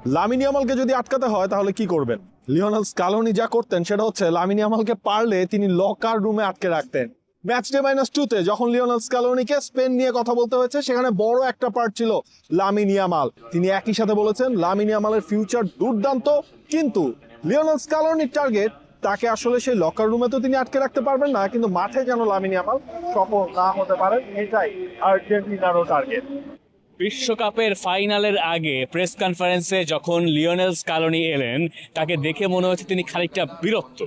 Lamine ইয়ামালকে যদি আটকাতে হয় তাহলে কি করবেন? লিওনেল স্কালোনি যা করতেন সেটা হচ্ছে লামিন ইয়ামালকে পারলে তিনি লকার রুমে আটকে রাখতেন। ম্যাচ ডে -2-তে যখন লিওনেল স্কালোনিকে স্পেন নিয়ে কথা বলতে হয়েছে, সেখানে বড় একটা পার্ট ছিল লামিন ইয়ামাল। তিনি একই সাথে বলেছেন লামিন ইয়ামালের ফিউচার দুর্দান্ত, কিন্তু লিওনেল স্কালোনির টার্গেট তাকে আসলে সেই লকার রুমে তো তিনি আটকে রাখতে পারবেন না, কিন্তু মাঠে যেন লামিন ইয়ামাল সফল না হতে পারেন, এটাই আর্জেন্টিনারও টার্গেট। বিশ্বকাপের ফাইনালের আগে প্রেস কনফারেন্সে যখন লিওনেল স্কালোনি এলেন, তাকে দেখে মনে হচ্ছে তিনি খানিকটা বিরক্ত।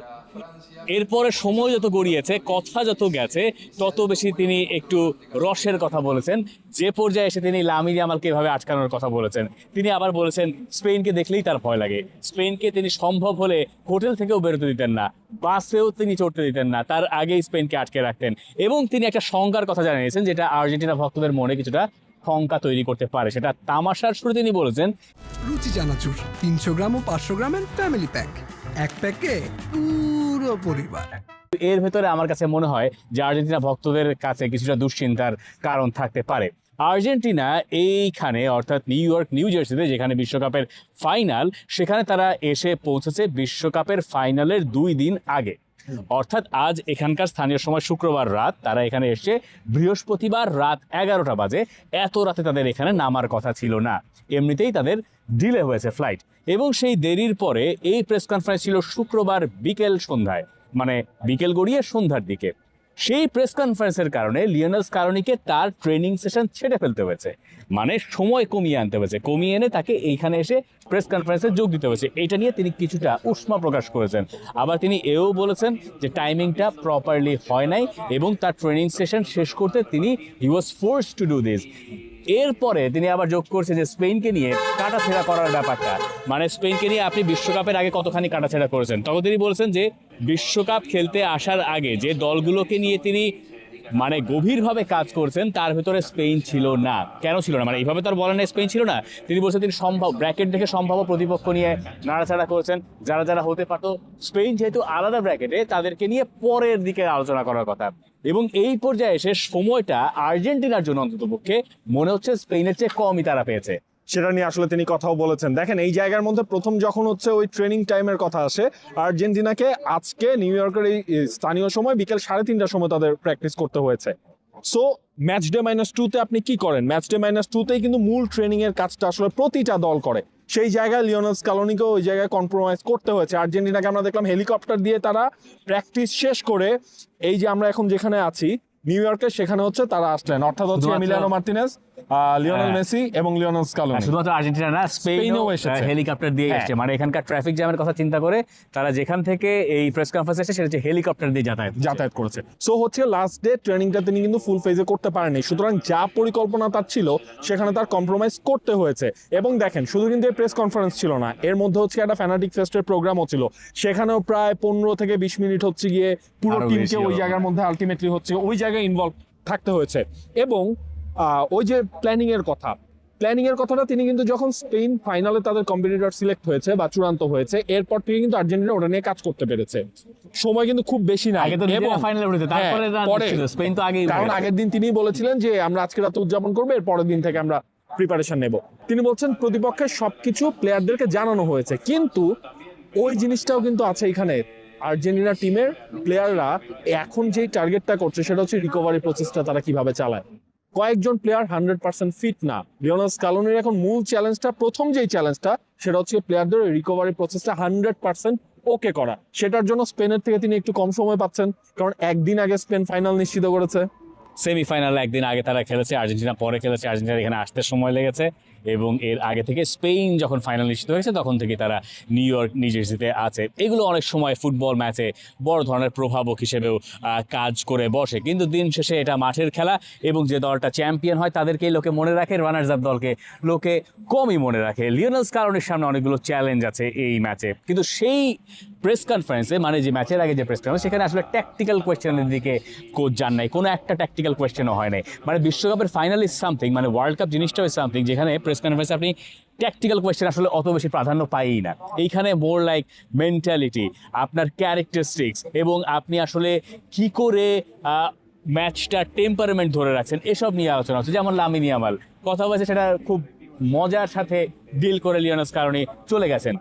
এরপরে সময় যত গড়িয়েছে, কথা যত গেছে, তত বেশি তিনি একটু রসের কথা বলেছেন। যে পর্যায়ে এসে তিনি লামিন ইয়ামালকে এভাবে আটকানোর কথা বলেছেন। তিনি আবার বলেছেন স্পেনকে দেখলেই তার ভয় লাগে। স্পেনকে তিনি সম্ভব হলে হোটেল থেকেও বেরোতে দিতেন না, বাসেও তিনি চড়তে দিতেন না, তার আগেই স্পেনকে আটকে রাখতেন। এবং তিনি একটা শঙ্কার কথা জানিয়েছেন, যেটা আর্জেন্টিনা ভক্তদের মনে কিছুটা শঙ্কা তৈরি করতে পারে। সেটা তামাশার শুরু তিনি বলেছেন, রুচি চানাচুর 300 গ্রাম ও 500 গ্রামের ফ্যামিলি প্যাক, এক প্যাকে পুরো পরিবার। এর ভেতরে আমার কাছে মনে হয় যে আর্জেন্টিনা ভক্তদের কাছে কিছুটা দুশ্চিন্তার কারণ থাকতে পারে। আর্জেন্টিনা এইখানে, অর্থাৎ নিউ জার্সিতে যেখানে বিশ্বকাপের ফাইনাল, সেখানে তারা এসে পৌঁছেছে বিশ্বকাপের ফাইনালের 2 দিন আগে। অর্থাৎ আজ এখানকার স্থানীয় সময় শুক্রবার রাত, তারা এখানে এসে বৃহস্পতিবার রাত 11টা বাজে। এত রাতে তাদের এখানে নামার কথা ছিল না, এমনিতেই তাদের ডিলে হয়েছে ফ্লাইট। এবং সেই দেরির পরে এই প্রেস কনফারেন্স ছিল শুক্রবার বিকেল সন্ধ্যায়, মানে বিকেল গড়িয়ে সন্ধ্যার দিকে। সেই প্রেস কনফারেন্সের কারণে লিওনেল স্কালোনিকে তার ট্রেনিং সেশন ছেড়ে ফেলতে হয়েছে, মানে সময় কমিয়ে আনতে হয়েছে, কমিয়ে এনে তাকে এইখানে এসে প্রেস কনফারেন্সে যোগ দিতে হয়েছে। এটা নিয়ে তিনি কিছুটা উষ্মা প্রকাশ করেছেন। আবার তিনি এও বলেছেন যে টাইমিংটা প্রপারলি হয় নাই, এবং তার ট্রেনিং সেশন শেষ করতে তিনি হি ওয়াজ ফোর্সড টু ডু দিস। এরপরে তিনি আবার যোগ করছে যে স্পেনকে নিয়ে কাটাছেড়া করার ব্যাপারটা, মানে স্পেনকে নিয়ে আপনি বিশ্বকাপের আগে কতখানি কাটাছেড়া করেছেন। তখন তিনি বলেছেন যে বিশ্বকাপ খেলতে আসার আগে যে দলগুলোকে নিয়ে তিনি মানে গভীরভাবে কাজ করছেন, তার ভেতরে স্পেন ছিল না। কেন ছিল না, মানে এইভাবে তার বলেন না স্পেন ছিল না। তিনি বলছেন তিনি ব্র্যাকেট দেখে সম্ভাব্য প্রতিপক্ষ নিয়ে নাড়াচাড়া করেছেন, যারা যারা হতে পারতো। স্পেন যেহেতু আলাদা ব্র্যাকেটে, তাদেরকে নিয়ে পরের দিকে আলোচনা করার কথা। এবং এই পর্যায়ে এসে সময়টা আর্জেন্টিনার জন্য অন্ততপক্ষে মনে হচ্ছে স্পেনের চেয়ে কমই তারা পেয়েছে। সেটা নিয়ে আসলে তিনি কথাও বলেছেন। দেখেন, এই জায়গার মধ্যে প্রথম যখন হচ্ছে ওই ট্রেনিং টাইমের কথা আসে, আর্জেন্টিনাকে আজকে নিউ ইয়র্কের এই স্থানীয় সময় বিকেল 3:30টার সময় তাদের প্র্যাকটিস করতে হয়েছে। সো ম্যাচ ডে -2-তে আপনি কি করেন? ম্যাচ ডে -2-তেই কিন্তু মূল ট্রেনিং এর কাজটা আসলে প্রতিটা দল করে। সেই জায়গায় লিওনেল স্কালোনিকেও ওই জায়গায় কম্প্রোমাইজ করতে হয়েছে। আর্জেন্টিনাকে আমরা দেখলাম হেলিকপ্টার দিয়ে তারা প্র্যাকটিস শেষ করে এই যে আমরা এখন যেখানে আছি নিউ ইয়র্কে, সেখানে হচ্ছে তারা আসলেন, অর্থাৎ হচ্ছে এমিলিয়ানো মার্টিনেজ, লিওনেল মেসি এবং লিওনেল স্কালোনি। শুধুমাত্র আর্জেন্টিনা না, স্পেনও হেলিকপ্টার দিয়ে এসেছে। মানে এখানকার ট্রাফিক জ্যামের কথা চিন্তা করে তারা যেখান থেকে এই প্রেস কনফারেন্স এসেছে সেটা হচ্ছে হেলিকপ্টার দিয়ে যাতায়াত করেছে। সো হচ্ছে লাস্ট ডে ট্রেনিংটা তিনি কিন্তু ফুল ফেজে করতে পারেননি। সুতরাং যা পরিকল্পনা তার ছিল সেখানে তার কম্প্রোমাইজ করতে হয়েছে। এবং দেখেন, শুধু কিন্তু এই প্রেস কনফারেন্স ছিল না, এর মধ্যে হচ্ছে একটা ফ্যানাটিক ফেস্টের প্রোগ্রামও ছিল। সেখানেও প্রায় 15 থেকে 20 মিনিট হচ্ছে গিয়ে পুরো টিমকে ওই জায়গার মধ্যে আলটিমেটলি হচ্ছে ওই জায়গায় ইনভলভ থাকতে হয়েছে। এবং ওই যে প্ল্যানিং এর কথাটা তিনি কিন্তু যখন স্পেন ফাইনালে তাদের কম্পিটিটর সিলেক্ট হয়েছে বা চূড়ান্ত হয়েছে, এরপর থেকে কিন্তু আর্জেন্টিনা ওটা নিয়ে কাজ করতে পেরেছে। সময় কিন্তু খুব বেশি না, কারণ আগের দিন তিনি বলেছিলেন যে আমরা আজকে রাতে উদযাপন করবো, এর পরের দিন থেকে আমরা প্রিপারেশন নেব। তিনি বলছেন প্রতিপক্ষের সবকিছু প্লেয়ারদেরকে জানানো হয়েছে, কিন্তু ওই জিনিসটাও কিন্তু আছে এখানে। আর্জেন্টিনা টিমের প্লেয়াররা এখন যেই টার্গেটটা করছে সেটা হচ্ছে রিকভারি প্রসেসটা তারা কিভাবে চালায়। কয়েকজন প্লেয়ার 100% ফিট না। লিওনেল স্কালোনির এখন মূল চ্যালেঞ্জটা, প্রথম যেই চ্যালেঞ্জটা, সেটা হচ্ছে প্লেয়ারদের রিকভারি প্রসেসটা 100% ওকে করা। সেটার জন্য স্পেনের থেকে তিনি একটু কম সময় পাচ্ছেন, কারণ একদিন আগে স্পেন ফাইনাল নিশ্চিত করেছে। সেমিফাইনাল একদিন আগে তারা খেলেছে, আর্জেন্টিনা পরে খেলেছে। আর্জেন্টিনা এখানে আসতে সময় লেগেছে, এবং এর আগে থেকে স্পেন যখন ফাইনাল নিশ্চিত হয়েছে তখন থেকে তারা নিউ ইয়র্ক নিউ জার্সিতে আছে। এগুলো অনেক সময় ফুটবল ম্যাচে বড় ধরনের প্রভাবক হিসেবেও কাজ করে বসে, কিন্তু দিন শেষে এটা মাঠের খেলা, এবং যে দলটা চ্যাম্পিয়ন হয় তাদেরকেই লোকে মনে রাখে, রানার্স আপ দলকে লোকে কমই মনে রাখে। লিওনেল স্কালোনির সামনে অনেকগুলো চ্যালেঞ্জ আছে এই ম্যাচে, কিন্তু সেই প্রেস কনফারেন্সে, মানে যে ম্যাচের আগে যে প্রেস কনফারেন্স, সেখানে আসলে ট্যাকটিক্যাল কোয়েশ্চেনের দিকে কোচ যান নাই, কোনো একটা ট্যাকটিক্যাল কোয়েশ্চেনও হয় নাই। মানে বিশ্বকাপের ফাইনাল ইজ সামথিং, মানে ওয়ার্ল্ড কাপ জিনিসটাও ইজ সামথিং, যেখানে প্রেস কনফারেন্সে আপনি ট্যাকটিক্যাল কোয়েশ্চেন আসলে অত বেশি প্রাধান্য পাইই না। এইখানে মোর লাইক মেন্টালিটি, আপনার ক্যারেক্টারিস্টিক্স, এবং আপনি আসলে কি করে ম্যাচটা টেম্পারমেন্ট ধরে রাখছেন, এসব নিয়ে আলোচনা হচ্ছে। যেমন লামিন ইয়ামাল কথা বলছে, সেটা খুব মজার সাথে ডিল করে লিওনেল স্কালোনি চলে গেছেন।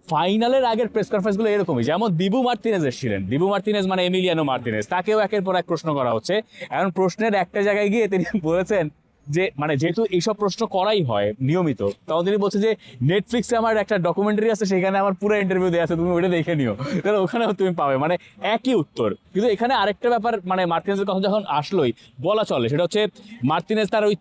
ফাইনালের আগের প্রেস কনফারেন্সগুলো এরকমই, যেমন দিবু মার্তিনেজ এসেছিলেন। দিবু মার্তিনেজ মানে এমিলিয়ানো মার্তিনেজ, তাকেও একের পর এক প্রশ্ন করা হচ্ছে। এখন প্রশ্নের একটা জায়গায় গিয়ে তিনি বলেছেন যে মানে যেহেতু এইসব প্রশ্ন করাই হয় নিয়মিত, তখন তিনি বলছে যে নেটফ্লিক্সে আমার একটা ডকুমেন্টারি আছে, সেখানে আমার পুরো ইন্টারভিউ দেওয়া আছে, তুমি ওটা দেখে নিও, তাহলে ওখানেও তুমি পাবে, মানে একই উত্তর। কিন্তু এখানে আরেকটা ব্যাপার, মানে মার্তিনেজের কথা যখন আসলোই বলা চলে, সেটা হচ্ছে মার্তিনেজ তার ওই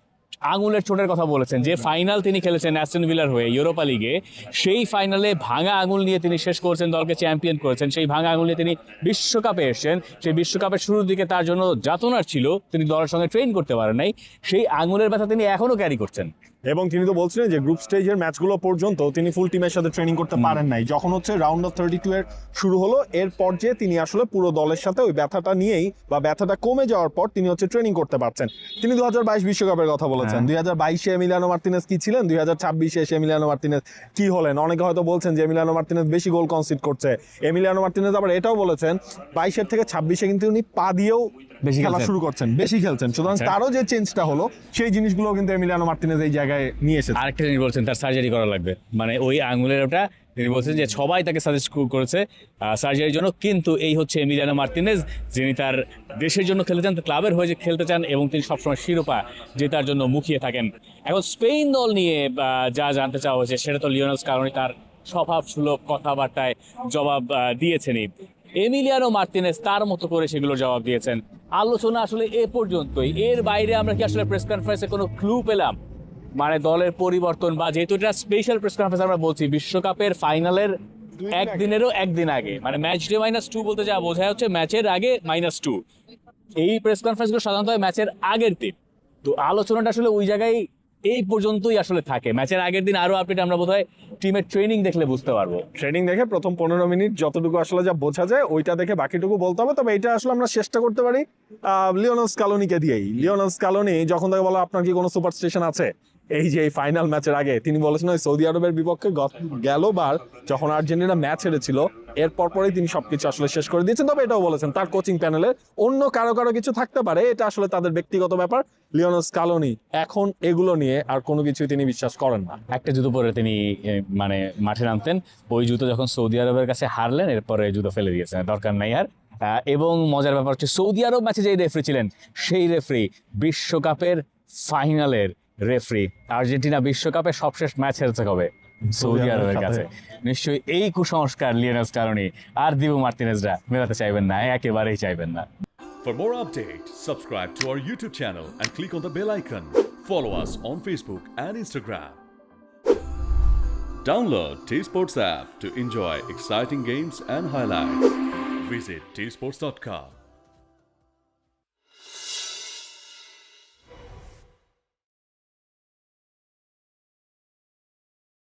আঙুলের চোটের কথা বলেছেন। যে ফাইনাল তিনি খেলেছেন অ্যাস্টন ভিলার হয়ে ইউরোপা লিগে, সেই ফাইনালে ভাঙা আঙুল নিয়ে তিনি শেষ করেছেন, দলকে চ্যাম্পিয়ন করেছেন। সেই ভাঙা আঙুল নিয়ে তিনি বিশ্বকাপে এসেছেন। সেই বিশ্বকাপের শুরুর দিকে তার জন্য যাতনার ছিল, তিনি দলের সঙ্গে ট্রেন করতে পারেন নাই। সেই আঙুলের ব্যথা তিনি এখনও ক্যারি করছেন। এবং তিনি তো বলছিলেন যে গ্রুপ স্টেজের ম্যাচগুলো পর্যন্ত তিনি ফুল টিমের সাথে ট্রেনিং করতে পারেন নাই। যখন হচ্ছে রাউন্ড অফ 32 এর শুরু হলো, এর পর্যায়ে তিনি আসলে পুরো দলের সাথে ওই ব্যথাটা নিয়েই বা ব্যথাটা কমে যাওয়ার পর তিনি হচ্ছে ট্রেনিং করতে পারছেন। তিনি 2022 বিশ্বকাপের কথা বলেছেন। 2022-এ এমিলিয়ানো মার্তিনেজ কি ছিলেন, 2026-এ এসে এমিলিয়ানো মার্তিনেজ কি হলেন। অনেকে হয়তো বলছেন যে এমিলিয়ানো মার্তিনেজ বেশি গোল কনসিড করছে। এমিলিয়ানো মার্তিনেজ আবার এটাও বলেছেন 22-এর থেকে 26-এ কিন্তু উনি পা দিয়েও বেশি খেলা খেলছেন। শুরু করছেন, বেশি খেলছেন। সুতরাং তারও যে চেঞ্জটা হলো, সেই জিনিসগুলো কিন্তু এমিলিয়ানো মার্তিনেজ এই জায়গায় নিয়ে এসেছে। আরেকটা জিনিস বলছেন, তার সার্জারি করা লাগবে, মানে ওই আঙুলের ওটা তিনি বলছেন যে সবাই তাকে সাজেস্ট করেছে সার্জারির জন্য, কিন্তু এই হচ্ছে এমিলিয়ানো মার্তিনেজ, যিনি তার দেশের জন্য খেলতে চান, ক্লাবের হয়ে যে খেলতে চান, এবং তিনি সবসময় শিরোপা জেতার জন্য মুখিয়ে থাকেন। এখন স্পেন দল নিয়ে যা জানতে চাওয়া হয়েছে, সেটা তো লিওনেল স্কালোনি তার স্বভাব সুলভ কথাবার্তায় জবাব দিয়েছেনই। এমিলিয়ানো মার্তিনেজ তার মতো করে সেগুলো জবাব দিয়েছেন। আলোচনা আসলে এ পর্যন্তই। এর বাইরে আমরা কি আসলে প্রেস কনফারেন্সে কোনো ক্লু পেলাম, মানে দলের পরিবর্তন, বা যেহেতু এটা স্পেশাল প্রেস কনফারেন্স আমরা বলছি, বিশ্বকাপের ফাইনালের একদিনেরও একদিন আগে, মানে ম্যাচ ডে -2 বলতে যা বোঝায় হচ্ছে ম্যাচের আগে -2। এই প্রেস কনফারেন্সগুলো সাধারণত হয় ম্যাচের আগের দিন। তো আলোচনাটা আসলে ওই জায়গায় এই পর্যন্তই আসলে থাকে। ম্যাচের আগের দিন আরো আপডেট আমরা বোধহয় টিমের ট্রেনিং দেখলে বুঝতে পারবো। ট্রেনিং দেখে প্রথম 15 মিনিট যতটুকু আসলে যা বোঝা যায় ওইটা দেখে বাকিটুকু বলতে হবে। তবে এটা আসলে আমরা চেষ্টা করতে পারি লিওনেল স্কালোনিকে দিয়েই। লিওনেল স্কালোনি যখন তাকে বলা আপনার কি কোনো সুপারস্টিশন আছে, এই যে এই ফাইনাল ম্যাচের আগে তিনি বলেছেন ওই সৌদি আরবের বিপক্ষে গেলবার যখন আর্জেন্টিনা ম্যাচ হেরেছিল, এর পরপরই তিনি সবকিছু আসলে শেষ করে দিয়েছেন। তবে এটাও বলেছেন তার কোচিং প্যানেলের অন্য কারো কিছু থাকতে পারে, এটা আসলে তাদের ব্যক্তিগত ব্যাপার। লিওনেল স্কালোনি এখন এগুলো নিয়ে আর কোনো কিছুই তিনি বিশ্বাস করেন না। একটা জুতো পরে তিনি মানে মাঠে নামতেন, ওই জুতো যখন সৌদি আরবের কাছে হারলেন, এরপরে জুতো ফেলে দিয়েছেন, দরকার নাই আর। এবং মজার ব্যাপার হচ্ছে সৌদি আরব ম্যাচে যে রেফারি ছিলেন, সেই রেফারি বিশ্বকাপের ফাইনালের রেফারি। আর্জেন্টিনা বিশ্বকাপে সবশেষ ম্যাচ হেরেছে কবে? সৌদি আরবের কাছে। নিশ্চয়ই এই কুসংস্কার লিওনেল স্কালোনি আর দিবু মার্তিনেজরা মেলাতে চাইবেন না, একেবারেই চাইবেন না। For more updates, subscribe to our YouTube channel and click on the bell icon. Follow us on Facebook and Instagram. Download T-Sports app to enjoy exciting games and highlights. Visit tsports.com.